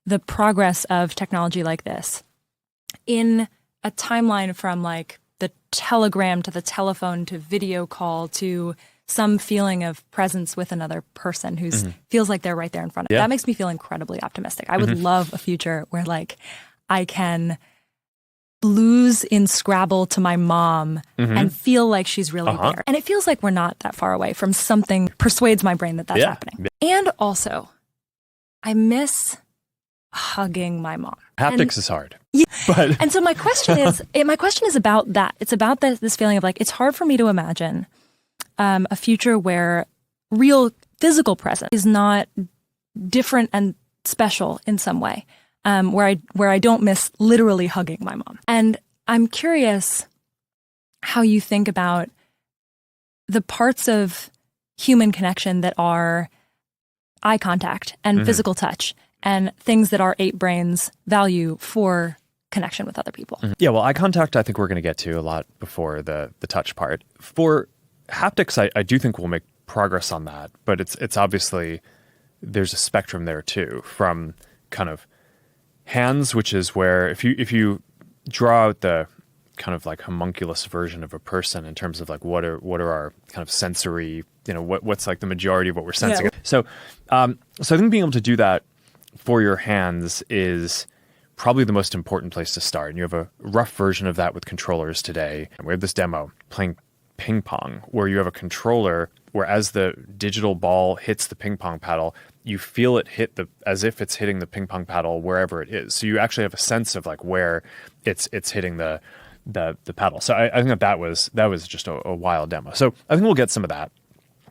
the progress of technology like this in a timeline from like the telegram to the telephone to video call to some feeling of presence with another person who feels like they're right there in front of you. That makes me feel incredibly optimistic. I would love a future where like I can lose in Scrabble to my mom and feel like she's really there. And it feels like we're not that far away from something persuades my brain that that's happening. And also, I miss hugging my mom. Haptics is hard. Yeah. But and so my question is about that. It's about this feeling of like, it's hard for me to imagine a future where real physical presence is not different and special in some way, where I don't miss literally hugging my mom. And I'm curious how you think about the parts of human connection that are eye contact and physical touch and things that our ape brains value for connection with other people. Yeah, well, eye contact, I think we're going to get to a lot before the touch part. For haptics, I do think we'll make progress on that, but it's obviously, there's a spectrum there too, from kind of hands, which is where if you draw out the kind of like homunculus version of a person in terms of like what are our kind of sensory, what's like the majority of what we're sensing. Yeah. So I think being able to do that for your hands is probably the most important place to start. And you have a rough version of that with controllers today. And we have this demo playing ping pong where you have a controller where as the digital ball hits the ping pong paddle, you feel it hit as if it's hitting the ping pong paddle wherever it is. So you actually have a sense of like where it's hitting the paddle. So I think that was just a wild demo. So I think we'll get some of that.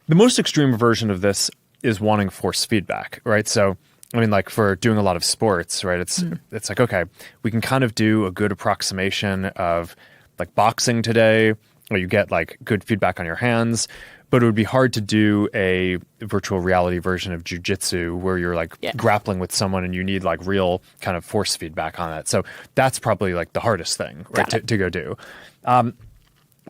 The most extreme version of this is wanting force feedback, right? So I mean, like for doing a lot of sports, right? It's like, okay, we can kind of do a good approximation of like boxing today, where you get like good feedback on your hands, but it would be hard to do a virtual reality version of jiu-jitsu where you're like grappling with someone and you need like real kind of force feedback on that. So that's probably like the hardest thing, right, to go do. But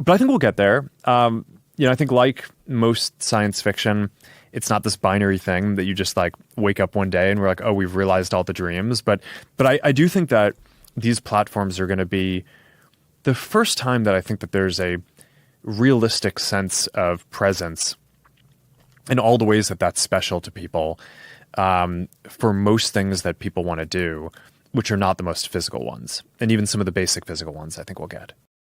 I think we'll get there. I think like most science fiction, it's not this binary thing that you just like wake up one day and we're like, oh, we've realized all the dreams. But I do think that these platforms are going to be the first time that I think that there's a realistic sense of presence in all the ways that that's special to people for most things that people want to do, which are not the most physical ones. And even some of the basic physical ones I think we'll get.